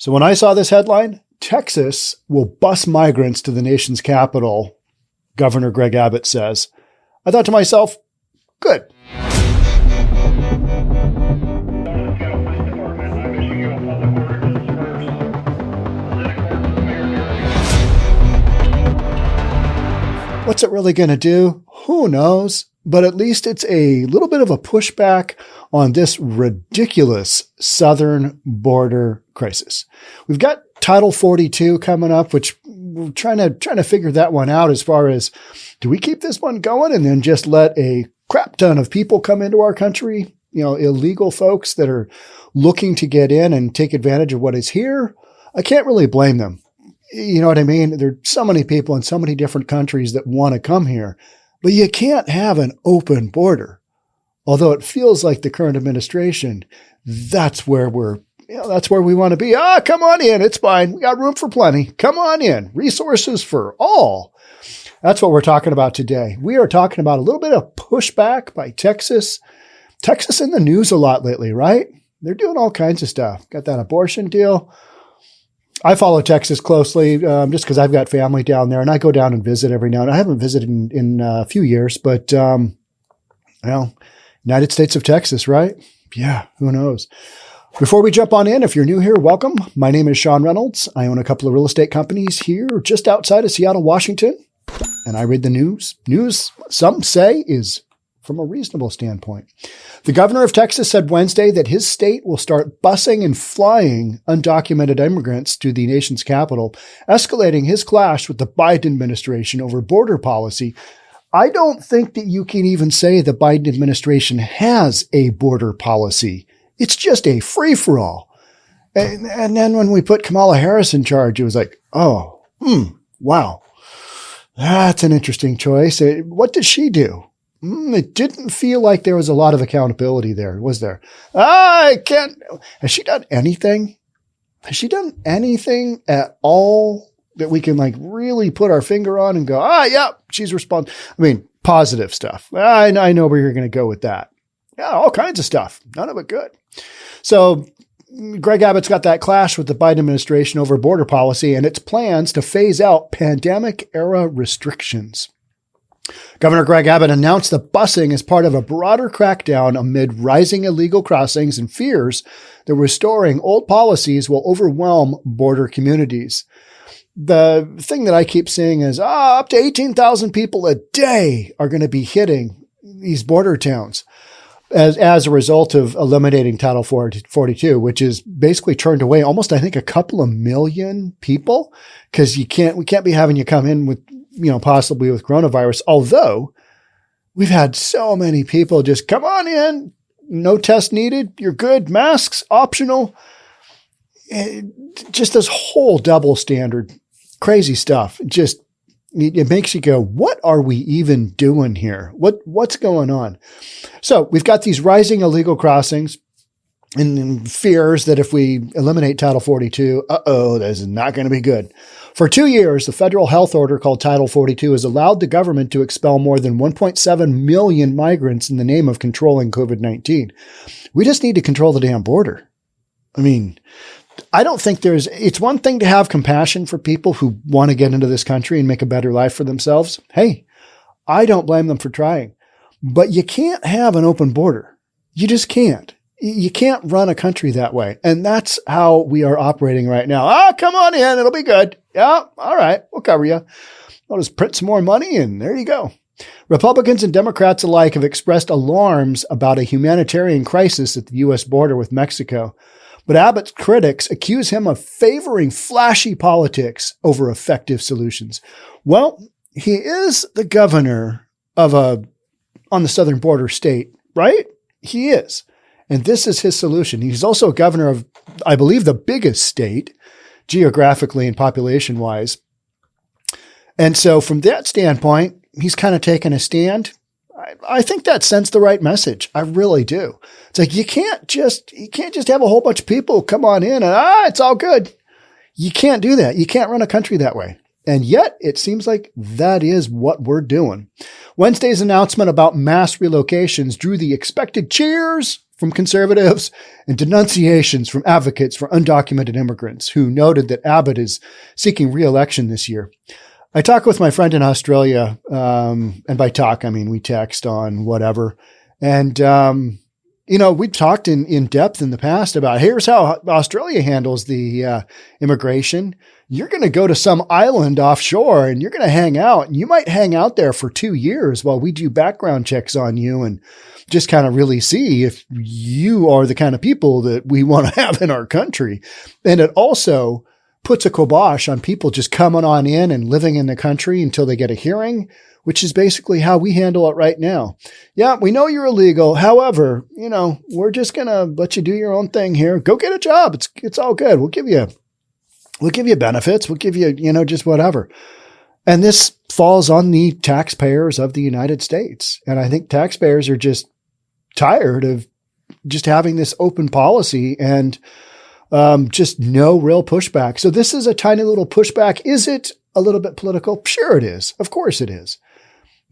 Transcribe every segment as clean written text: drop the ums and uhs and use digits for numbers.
So when I saw this headline, Texas will bus migrants to the nation's capital, Governor Greg Abbott says, I thought to myself, good. What's it really going to do? Who knows? But at least it's a little bit of a pushback on this ridiculous southern border crisis. We've got Title 42 coming up, which we're trying to figure that one out as far as, do we keep this one going and then just let a crap ton of people come into our country, illegal folks that are looking to get in and take advantage of what is here? I can't really blame them. You know what I mean? There are so many people in so many different countries that want to come here, but you can't have an open border. Although it feels like the current administration, that's where that's where we want to be. Come on in. It's fine. We got room for plenty. Come on in. Resources for all. That's what we're talking about today. We are talking about a little bit of pushback by Texas. Texas in the news a lot lately, right? They're doing all kinds of stuff. Got that abortion deal. I follow Texas closely just because I've got family down there, and I go down and visit every now and then. I haven't visited in a few years, but, United States of Texas, right? Yeah, who knows? Before we jump on in, if you're new here, welcome. My name is Sean Reynolds. I own a couple of real estate companies here just outside of Seattle, Washington, and I read the news. News, some say, is from a reasonable standpoint. The governor of Texas said Wednesday that his state will start busing and flying undocumented immigrants to the nation's capital, escalating his clash with the Biden administration over border policy. I don't think that you can even say the Biden administration has a border policy. It's just a free-for-all. And then when we put Kamala Harris in charge, it was like, wow, that's an interesting choice. What did she do? It didn't feel like there was a lot of accountability there, was there? Has she done anything? Has she done anything at all that we can really put our finger on and go, yeah, she's responsible? I mean, positive stuff. I know where you're going to go with that. Yeah, all kinds of stuff. None of it good. So Greg Abbott's got that clash with the Biden administration over border policy and its plans to phase out pandemic-era restrictions. Governor Greg Abbott announced the busing as part of a broader crackdown amid rising illegal crossings and fears that restoring old policies will overwhelm border communities. The thing that I keep seeing is up to 18,000 people a day are going to be hitting these border towns as a result of eliminating Title 42, which is basically turned away almost, I think, a couple of million people, because we can't be having you come in with, possibly with coronavirus. Although we've had so many people just come on in, no test needed. You're good. Masks optional. Just this whole double standard, crazy stuff. It makes you go, what are we even doing here? What's going on? So we've got these rising illegal crossings and fears that if we eliminate Title 42, this is not going to be good. For 2 years, the federal health order called Title 42 has allowed the government to expel more than 1.7 million migrants in the name of controlling COVID-19. We just need to control the damn border. I mean, I don't think it's one thing to have compassion for people who want to get into this country and make a better life for themselves. Hey, I don't blame them for trying, but you can't have an open border. You just can't. You can't run a country that way. And that's how we are operating right now. Come on in. It'll be good. Yeah. All right. We'll cover you. I'll just print some more money and there you go. Republicans and Democrats alike have expressed alarms about a humanitarian crisis at the U.S. border with Mexico. But Abbott's critics accuse him of favoring flashy politics over effective solutions. Well, he is the governor of on the southern border state, right? He is. And this is his solution. He's also a governor of, I believe, the biggest state geographically and population-wise. And so from that standpoint, he's kind of taken a stand. I think that sends the right message. I really do. It's like, you can't just have a whole bunch of people come on in and, it's all good. You can't do that. You can't run a country that way. And yet it seems like that is what we're doing. Wednesday's announcement about mass relocations drew the expected cheers from conservatives and denunciations from advocates for undocumented immigrants who noted that Abbott is seeking re-election this year. I talked with my friend in Australia, and by talk, I mean we text on whatever. And, we've talked in depth in the past about here's how Australia handles the immigration. You're going to go to some island offshore and you're going to hang out, and you might hang out there for 2 years while we do background checks on you and just kind of really see if you are the kind of people that we want to have in our country. And it also puts a kibosh on people just coming on in and living in the country until they get a hearing, which is basically how we handle it right now. Yeah, we know you're illegal. However, we're just going to let you do your own thing here. Go get a job. It's all good. We'll give you benefits. We'll give you, just whatever. And this falls on the taxpayers of the United States. And I think taxpayers are just tired of just having this open policy and just no real pushback. So this is a tiny little pushback. Is it a little bit political? Sure it is. Of course it is.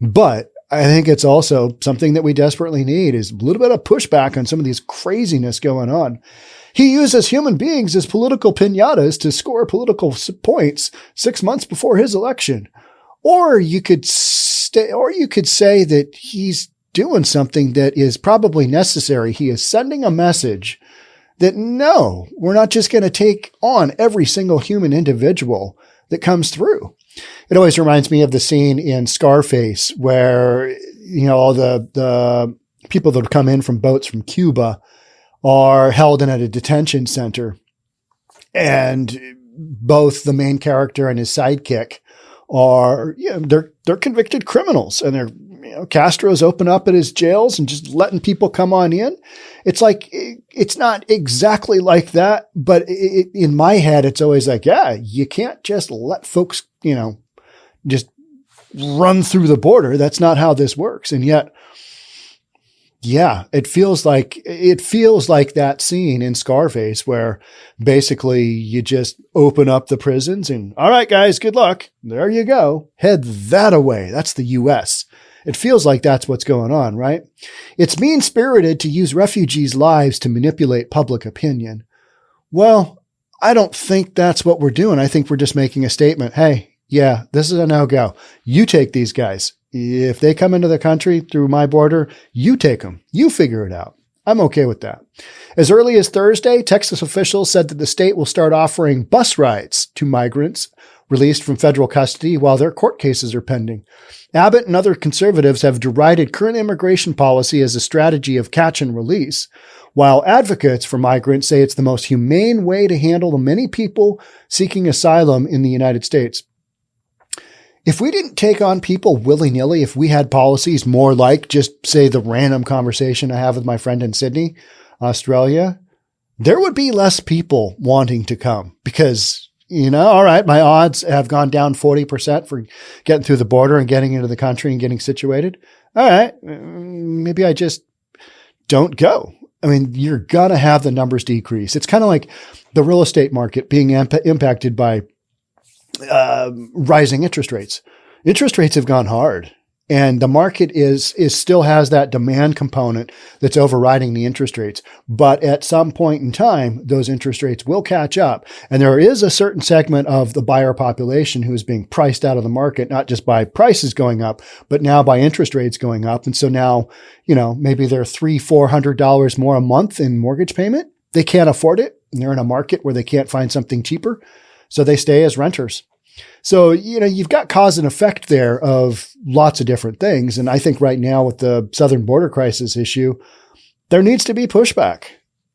But I think it's also something that we desperately need is a little bit of pushback on some of these craziness going on. He uses human beings as political piñatas to score political points 6 months before his election. Or you could say that he's doing something that is probably necessary. He is sending a message that no, we're not just going to take on every single human individual that comes through. It always reminds me of the scene in Scarface where, all the people that come in from boats from Cuba are held in at a detention center. And both the main character and his sidekick are, they're convicted criminals, and they're, Castro's open up at his jails and just letting people come on in. It's like, it's not exactly like that, but in my head, it's always like, yeah, you can't just let folks, just run through the border. That's not how this works. And yet, yeah, it feels like that scene in Scarface where basically you just open up the prisons and, all right, guys, good luck. There you go. Head that away. That's the U.S. It feels like that's what's going on, right? It's mean-spirited to use refugees' lives to manipulate public opinion. Well, I don't think that's what we're doing. I think we're just making a statement. Hey, yeah, this is a no-go. You take these guys. If they come into the country through my border, you take them. You figure it out. I'm okay with that. As early as Thursday, Texas officials said that the state will start offering bus rides to migrants released from federal custody while their court cases are pending. Abbott and other conservatives have derided current immigration policy as a strategy of catch and release, while advocates for migrants say it's the most humane way to handle the many people seeking asylum in the United States. If we didn't take on people willy-nilly, if we had policies more like just, say, the random conversation I have with my friend in Sydney, Australia, there would be less people wanting to come because, all right, my odds have gone down 40% for getting through the border and getting into the country and getting situated. All right, maybe I just don't go. I mean, you're going to have the numbers decrease. It's kind of like the real estate market being impacted by rising interest rates. Interest rates have gone hard, and the market is still has that demand component that's overriding the interest rates. But at some point in time, those interest rates will catch up. And there is a certain segment of the buyer population who is being priced out of the market, not just by prices going up, but now by interest rates going up. And so now, maybe they're $300-$400 more a month in mortgage payment. They can't afford it. And they're in a market where they can't find something cheaper. So they stay as renters. So, you've got cause and effect there of lots of different things. And I think right now with the southern border crisis issue, there needs to be pushback.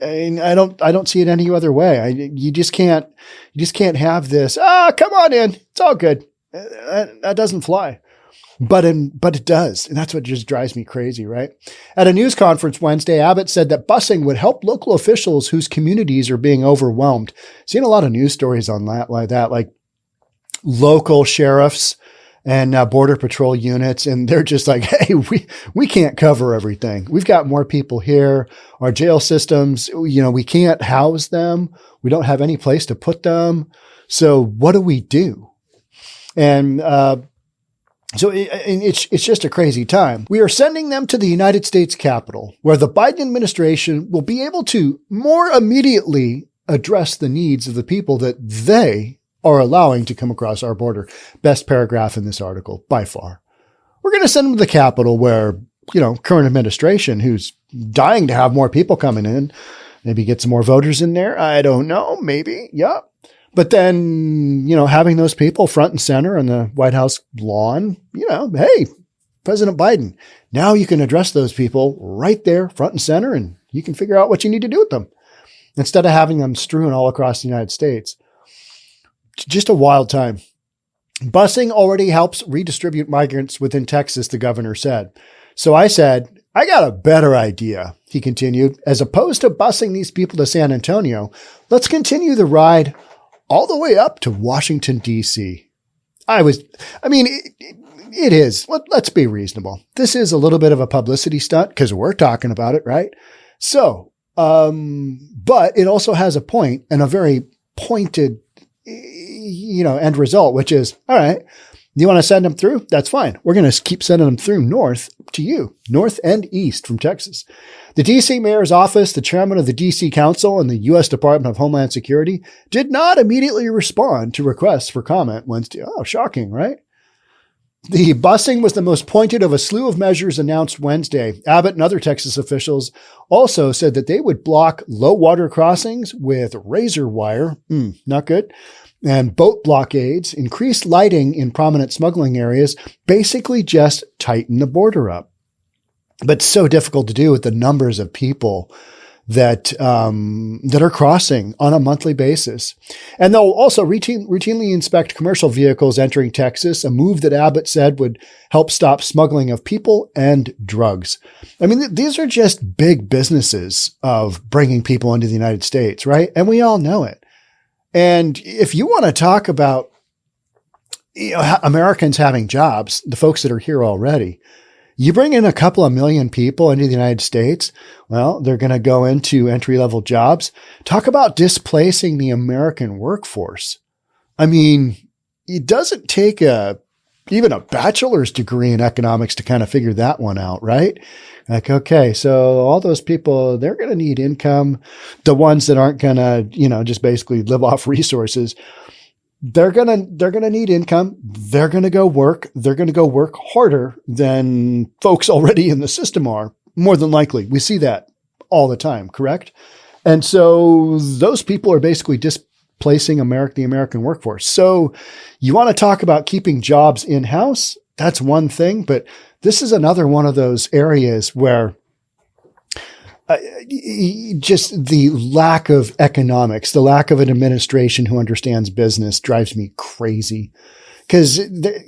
And I don't see it any other way. You just can't have this. Come on in. It's all good. That doesn't fly. But it does. And that's what just drives me crazy, right? At a news conference Wednesday, Abbott said that busing would help local officials whose communities are being overwhelmed. Seen a lot of news stories on that, like local sheriffs and border patrol units. And they're just like, hey, we can't cover everything. We've got more people here. Our jail systems, we can't house them. We don't have any place to put them. So what do we do? And so it's just a crazy time. We are sending them to the United States Capitol, where the Biden administration will be able to more immediately address the needs of the people that they are allowing to come across our border. Best paragraph in this article, by far. We're going to send them to the Capitol where, current administration, who's dying to have more people coming in, maybe get some more voters in there. I don't know. Maybe. Yeah. But then, having those people front and center on the White House lawn, hey, President Biden, now you can address those people right there, front and center, and you can figure out what you need to do with them instead of having them strewn all across the United States. Just a wild time. Busing already helps redistribute migrants within Texas, the governor said. So I said, I got a better idea, he continued. As opposed to busing these people to San Antonio, let's continue the ride all the way up to Washington, D.C. It is. Let's be reasonable. This is a little bit of a publicity stunt because we're talking about it, right? So, but it also has a point and a very pointed, end result, which is, all right, you want to send them through? That's fine. We're going to keep sending them through north to you, north and east from Texas. The D.C. mayor's office, the chairman of the D.C. Council, and the U.S. Department of Homeland Security did not immediately respond to requests for comment Wednesday. Oh, shocking, right? The busing was the most pointed of a slew of measures announced Wednesday. Abbott and other Texas officials also said that they would block low water crossings with razor wire. Not good. And boat blockades, increased lighting in prominent smuggling areas, basically just tighten the border up. But it's so difficult to do with the numbers of people that are crossing on a monthly basis. And they'll also routinely inspect commercial vehicles entering Texas, a move that Abbott said would help stop smuggling of people and drugs. I mean, these are just big businesses of bringing people into the United States, right? And we all know it. And if you want to talk about Americans having jobs, the folks that are here already, you bring in a couple of million people into the United States, well, they're going to go into entry-level jobs. Talk about displacing the American workforce. I mean, it doesn't take even a bachelor's degree in economics to kind of figure that one out, right? Like, okay, so all those people, they're going to need income. The ones that aren't going to, just basically live off resources, they're going to need income. They're going to go work. They're going to go work harder than folks already in the system are, more than likely. We see that all the time, correct? And so those people are basically displacing the American workforce. So you want to talk about keeping jobs in-house? That's one thing, but this is another one of those areas where just the lack of economics, the lack of an administration who understands business drives me crazy. Because the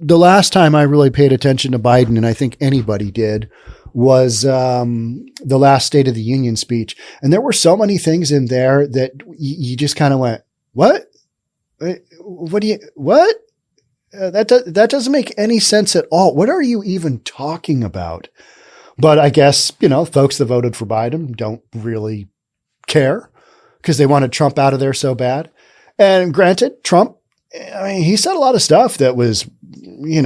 last time I really paid attention to Biden, and I think anybody did, was the last State of the Union speech. And there were so many things in there that you just kind of went, what? What? That doesn't make any sense at all. What are you even talking about? But I guess, folks that voted for Biden don't really care because they wanted Trump out of there so bad. And granted, Trump, he said a lot of stuff that was, he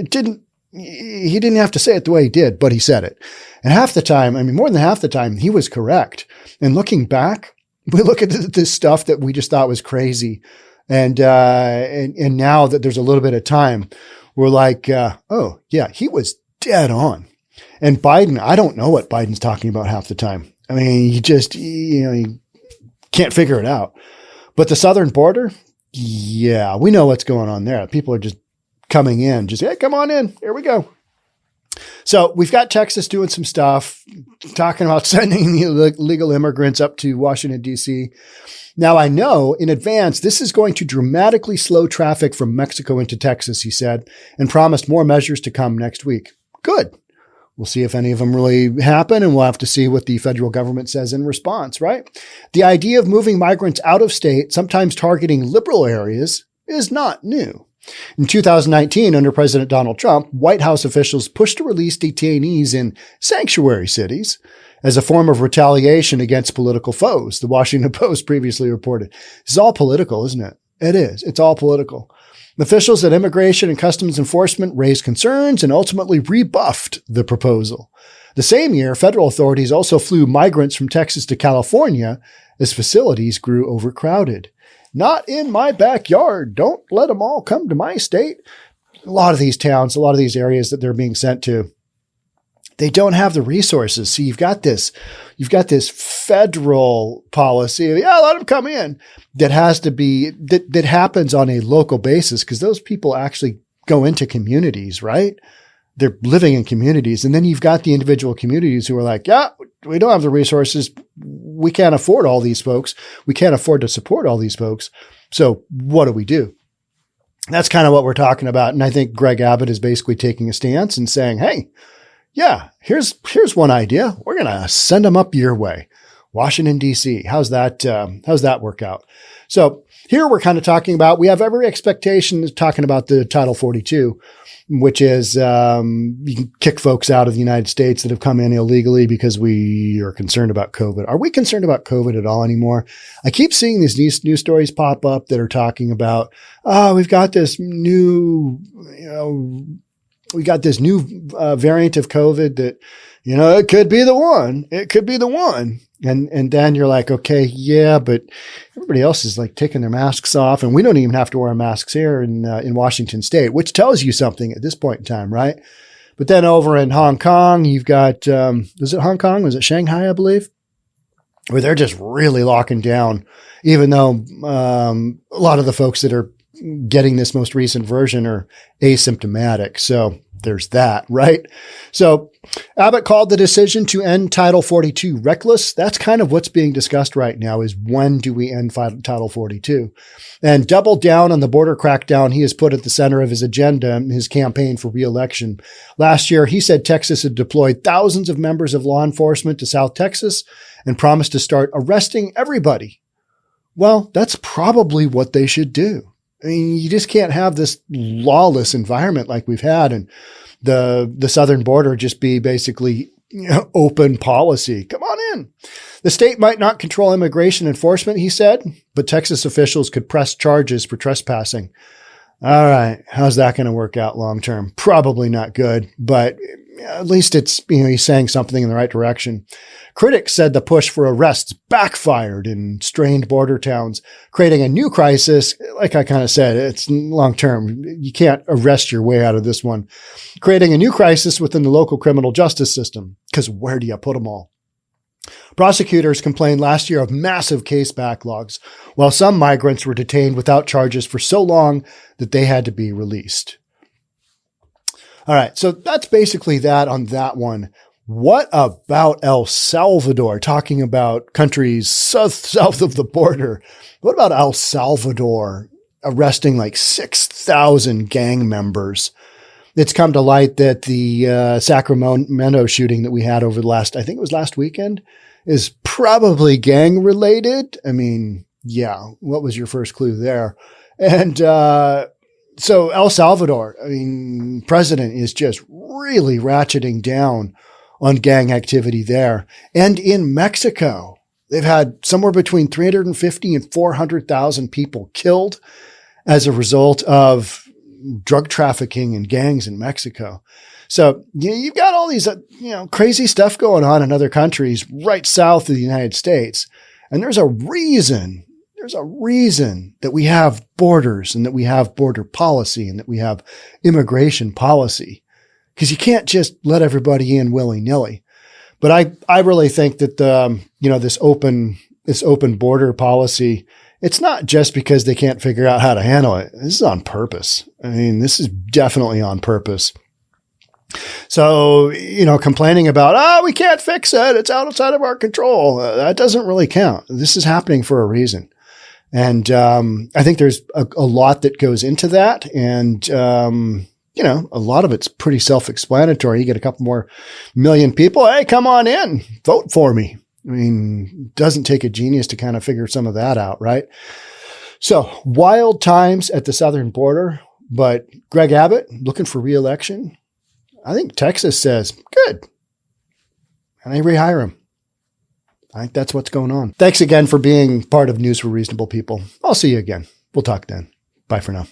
didn't have to say it the way he did, but he said it. And half the time, more than half the time, he was correct. And looking back, we look at this stuff that we just thought was crazy. And now that there's a little bit of time, we're like, oh yeah, he was dead on. And Biden, I don't know what Biden's talking about half the time. He just, he can't figure it out. But the southern border, yeah, we know what's going on there. People are just coming in, hey, come on in. Here we go. So we've got Texas doing some stuff, talking about sending the illegal immigrants up to Washington, D.C. Now, I know in advance, this is going to dramatically slow traffic from Mexico into Texas, he said, and promised more measures to come next week. Good. We'll see if any of them really happen, and we'll have to see what the federal government says in response, right? The idea of moving migrants out of state, sometimes targeting liberal areas, is not new. In 2019, under President Donald Trump, White House officials pushed to release detainees in sanctuary cities as a form of retaliation against political foes, the Washington Post previously reported. This is all political, isn't it? It is. It's all political. Officials at Immigration and Customs Enforcement raised concerns and ultimately rebuffed the proposal. The same year, federal authorities also flew migrants from Texas to California as facilities grew overcrowded. Not in my backyard. Don't let them all come to my state. A lot of these towns, a lot of these areas that they're being sent to, they don't have the resources. So you've got this federal policy of, yeah, let them come in, that has to be, that happens on a local basis because those people actually go into communities, right? They're living in communities. And then you've got the individual communities who are like, yeah, we don't have the resources. We can't afford all these folks. We can't afford to support all these folks. So what do we do? That's kind of what we're talking about. And I think Greg Abbott is basically taking a stance and saying, hey, yeah, here's one idea. We're going to send them up your way. Washington, D.C. How's that work out? So here we're kind of talking about, we have every expectation of talking about the Title 42, which is you can kick folks out of the United States that have come in illegally because we are concerned about COVID. Are we concerned about COVID at all anymore? I keep seeing these news stories pop up that are talking about, we've got this new, variant of COVID that, it could be the one. It could be the one. And then you're like, okay, yeah, but everybody else is like taking their masks off, and we don't even have to wear masks here in Washington State, which tells you something at this point in time, right? But then over in Hong Kong, you've got, was it Hong Kong? Was it Shanghai, I believe? Where they're just really locking down, even though a lot of the folks that are getting this most recent version are asymptomatic. So there's that, right? So Abbott called the decision to end Title 42 reckless. That's kind of what's being discussed right now, is when do we end Title 42? And doubled down on the border crackdown he has put at the center of his agenda in his campaign for re-election. Last year, he said Texas had deployed thousands of members of law enforcement to South Texas and promised to start arresting everybody. Well, that's probably what they should do. I mean, you just can't have this lawless environment like we've had, and the southern border just be basically open policy. Come on in. The state might not control immigration enforcement, he said, but Texas officials could press charges for trespassing. All right. How's that going to work out long term? Probably not good, but at least it's, he's saying something in the right direction. Critics said the push for arrests backfired in strained border towns, creating a new crisis. Like I kind of said, it's long term. You can't arrest your way out of this one. Creating a new crisis within the local criminal justice system, because where do you put them all? Prosecutors complained last year of massive case backlogs, while some migrants were detained without charges for so long that they had to be released. All right, so that's basically that on that one. What about El Salvador? Talking about countries south of the border. What about El Salvador arresting like 6,000 gang members? It's come to light that the Sacramento shooting that we had over the last, I think it was last weekend, is probably gang related. I mean, yeah, what was your first clue there? And so El Salvador, I mean, president is just really ratcheting down on gang activity there. And in Mexico, they've had somewhere between 350 and 400,000 people killed as a result of drug trafficking and gangs in Mexico. So you've got all these, crazy stuff going on in other countries right south of the United States. And there's a reason that we have borders and that we have border policy and that we have immigration policy, because you can't just let everybody in willy-nilly. But I really think that this open border policy, it's not just because they can't figure out how to handle it. This is on purpose. I mean, this is definitely on purpose. So, complaining about, we can't fix it, it's outside of our control, that doesn't really count. This is happening for a reason. And I think there's a lot that goes into that. And, a lot of it's pretty self-explanatory. You get a couple more million people. Hey, come on in, vote for me. I mean, it doesn't take a genius to kind of figure some of that out, right? So wild times at the southern border, but Greg Abbott looking for re-election. I think Texas says, good. And they rehire him. I think that's what's going on. Thanks again for being part of News for Reasonable People. I'll see you again. We'll talk then. Bye for now.